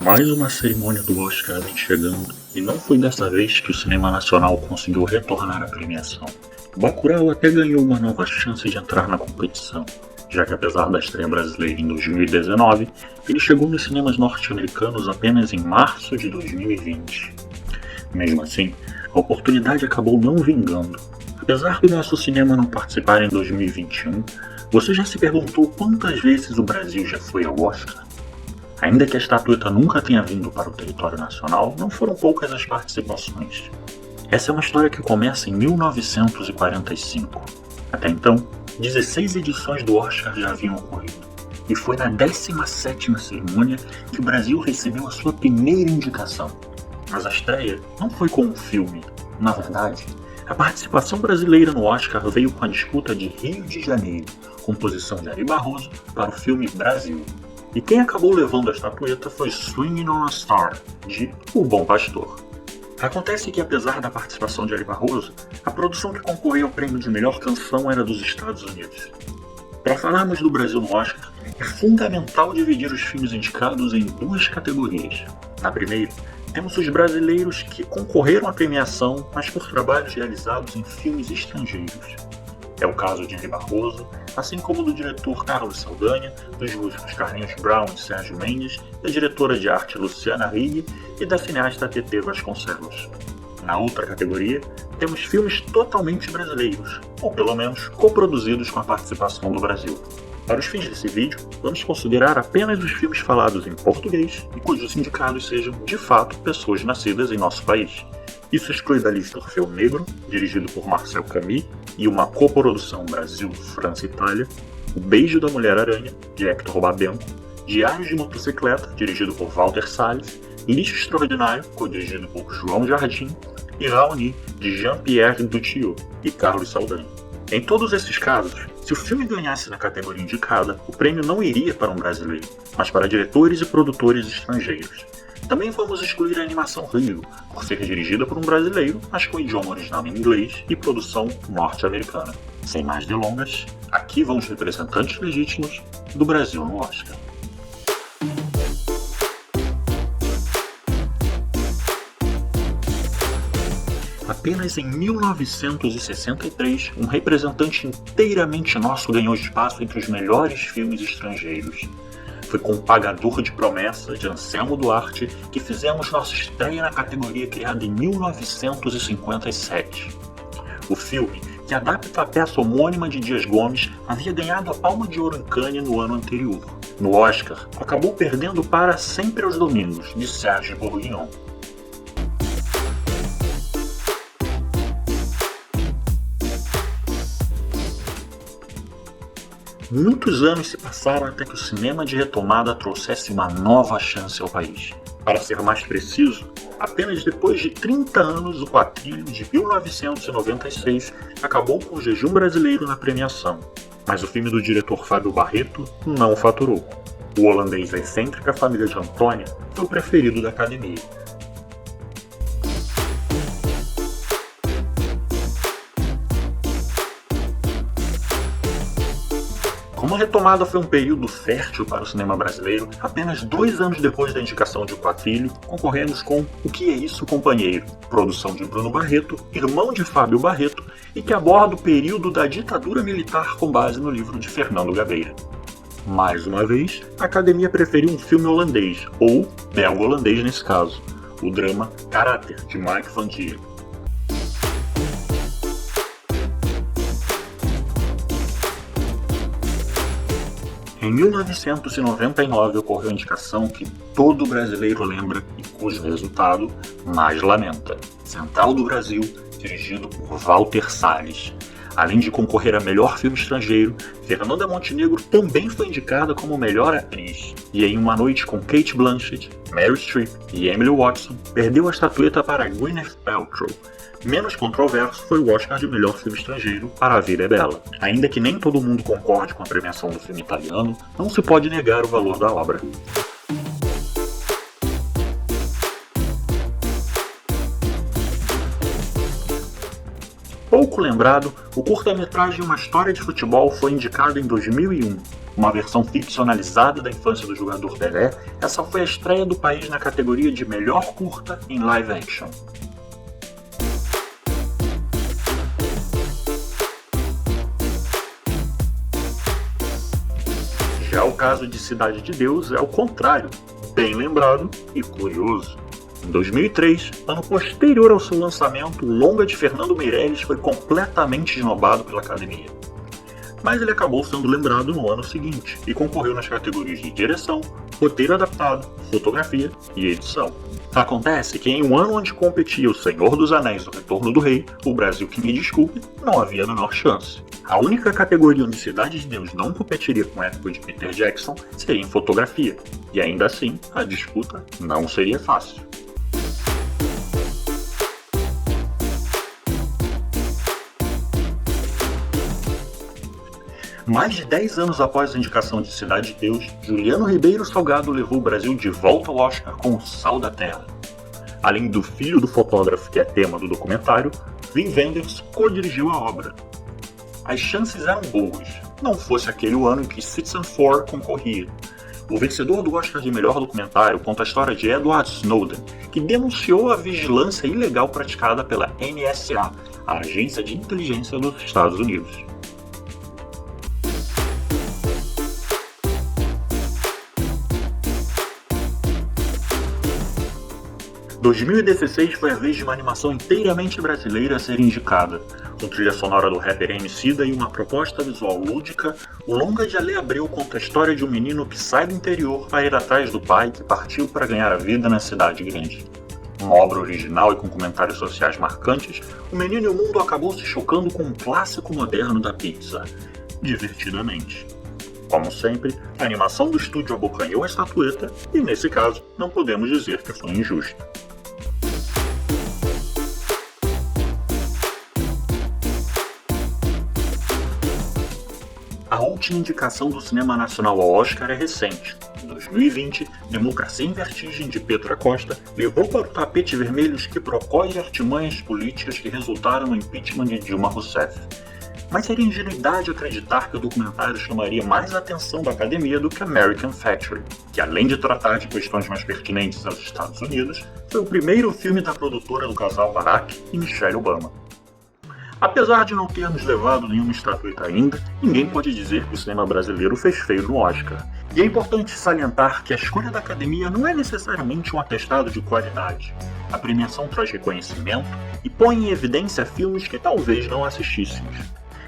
Mais uma cerimônia do Oscar vem chegando, e não foi dessa vez que o cinema nacional conseguiu retornar à premiação. Bacurau até ganhou uma nova chance de entrar na competição, já que apesar da estreia brasileira em 2019, ele chegou nos cinemas norte-americanos apenas em março de 2020. Mesmo assim, a oportunidade acabou não vingando. Apesar do nosso cinema não participar em 2021, você já se perguntou quantas vezes o Brasil já foi ao Oscar? Ainda que a estatueta nunca tenha vindo para o território nacional, não foram poucas as participações. Essa é uma história que começa em 1945. Até então, 16 edições do Oscar já haviam ocorrido, e foi na 17ª cerimônia que o Brasil recebeu a sua primeira indicação. Mas a estreia não foi com um filme. Na verdade, a participação brasileira no Oscar veio com a disputa de Rio de Janeiro, composição de Ari Barroso, para o filme Brasil. E quem acabou levando a estatueta foi Swingin' on a Star, de O Bom Pastor. Acontece que, apesar da participação de Ari Barroso, a produção que concorreu ao prêmio de melhor canção era dos Estados Unidos. Para falarmos do Brasil no Oscar, é fundamental dividir os filmes indicados em duas categorias. Na primeira, temos os brasileiros que concorreram à premiação, mas por trabalhos realizados em filmes estrangeiros. É o caso de Ari Barroso, assim como do diretor Carlos Saldanha, dos músicos Carlinhos Brown e Sérgio Mendes, da diretora de arte Luciana Rigg e da cineasta Tetê Vasconcelos. Na outra categoria, temos filmes totalmente brasileiros, ou pelo menos coproduzidos com a participação do Brasil. Para os fins desse vídeo, vamos considerar apenas os filmes falados em português e cujos indicados sejam, de fato, pessoas nascidas em nosso país. Isso exclui da lista Orfeu Negro, dirigido por Marcel Camus, e uma coprodução Brasil, França e Itália, O Beijo da Mulher-Aranha, de Hector Babenco, Diários de Motocicleta, dirigido por Walter Salles, Lixo Extraordinário, co-dirigido por João Jardim, e Raoni, de Jean-Pierre Duccio e Carlos Saldanha. Em todos esses casos, se o filme ganhasse na categoria indicada, o prêmio não iria para um brasileiro, mas para diretores e produtores estrangeiros. Também vamos excluir a animação Rio, por ser dirigida por um brasileiro, mas com idioma original em inglês e produção norte-americana. Sem mais delongas, aqui vão os representantes legítimos do Brasil no Oscar. Apenas em 1963, um representante inteiramente nosso ganhou espaço entre os melhores filmes estrangeiros. Foi com O Pagador de Promessas, de Anselmo Duarte, que fizemos nossa estreia na categoria criada em 1957. O filme, que adapta a peça homônima de Dias Gomes, havia ganhado a Palma de Ouro em Cannes no ano anterior. No Oscar, acabou perdendo para Sempre aos Domingos, de Serge Bourguignon. Muitos anos se passaram até que o cinema de retomada trouxesse uma nova chance ao país. Para ser mais preciso, apenas depois de 30 anos, o Quatrilho, de 1996, acabou com o jejum brasileiro na premiação. Mas o filme do diretor Fábio Barreto não faturou. O holandês A Excêntrica Família de Antônia foi o preferido da academia. Como a retomada foi um período fértil para o cinema brasileiro, apenas 2 anos depois da indicação de O Quatrilho, concorremos com O Que É Isso, Companheiro, produção de Bruno Barreto, irmão de Fábio Barreto, e que aborda o período da ditadura militar com base no livro de Fernando Gabeira. Mais uma vez, a academia preferiu um filme holandês, ou belgo-holandês nesse caso, o drama Karakter, de Mike Van Dier. Em 1999 ocorreu a indicação que todo brasileiro lembra e cujo resultado mais lamenta. Central do Brasil, dirigido por Walter Salles. Além de concorrer a melhor filme estrangeiro, Fernanda Montenegro também foi indicada como melhor atriz. E em Uma Noite com Cate Blanchett, Meryl Streep e Emily Watson, perdeu a estatueta para Gwyneth Paltrow. Menos controverso foi o Oscar de melhor filme estrangeiro para A Vida é Bela. Ainda que nem todo mundo concorde com a premiação do filme italiano, não se pode negar o valor da obra. Pouco lembrado, o curta-metragem Uma História de Futebol foi indicado em 2001. uma versão ficcionalizada da infância do jogador Pelé, essa foi a estreia do país na categoria de melhor curta em live action. Já o caso de Cidade de Deus é o contrário, bem lembrado e curioso. Em 2003, ano posterior ao seu lançamento, o longa de Fernando Meirelles foi completamente esnobado pela academia. Mas ele acabou sendo lembrado no ano seguinte e concorreu nas categorias de direção, roteiro adaptado, fotografia e edição. Acontece que em um ano onde competia O Senhor dos Anéis e O Retorno do Rei, o Brasil, que me desculpe, não havia a menor chance. A única categoria onde Cidade de Deus não competiria com o épico de Peter Jackson seria em fotografia, e ainda assim a disputa não seria fácil. Mais de 10 anos após a indicação de Cidade de Deus, Juliano Ribeiro Salgado levou o Brasil de volta ao Oscar com O Sal da Terra. Além do filho do fotógrafo, que é tema do documentário, Wim Wenders co-dirigiu a obra. As chances eram boas, não fosse aquele o ano em que Citizenfour concorria. O vencedor do Oscar de melhor documentário conta a história de Edward Snowden, que denunciou a vigilância ilegal praticada pela NSA, a agência de inteligência dos Estados Unidos. 2016 foi a vez de uma animação inteiramente brasileira a ser indicada. Com trilha sonora do rapper Emicida e uma proposta visual lúdica, o longa de Ale Abreu conta a história de um menino que sai do interior para ir atrás do pai que partiu para ganhar a vida na cidade grande. Uma obra original e com comentários sociais marcantes, O Menino e o Mundo acabou se chocando com um clássico moderno da Pixar, divertidamente. Como sempre, a animação do estúdio abocanhou a estatueta e, nesse caso, não podemos dizer que foi injusto. A última indicação do cinema nacional ao Oscar é recente. Em 2020, Democracia em Vertigem, de Petra Costa, levou para o tapete vermelho os quiprocós e artimanhas políticas que resultaram no impeachment de Dilma Rousseff. Mas seria ingenuidade acreditar que o documentário chamaria mais a atenção da academia do que American Factory, que além de tratar de questões mais pertinentes aos Estados Unidos, foi o primeiro filme da produtora do casal Barack e Michelle Obama. Apesar de não termos levado nenhuma estatueta ainda, ninguém pode dizer que o cinema brasileiro fez feio no Oscar. E é importante salientar que a escolha da academia não é necessariamente um atestado de qualidade. A premiação traz reconhecimento e põe em evidência filmes que talvez não assistíssemos.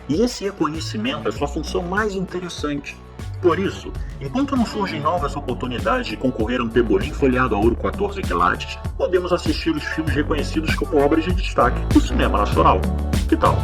E esse reconhecimento é sua função mais interessante. Por isso, enquanto não surgem novas oportunidades de concorrer a um pebolim folheado a ouro 14 quilates, podemos assistir os filmes reconhecidos como obras de destaque do cinema nacional. Que tal?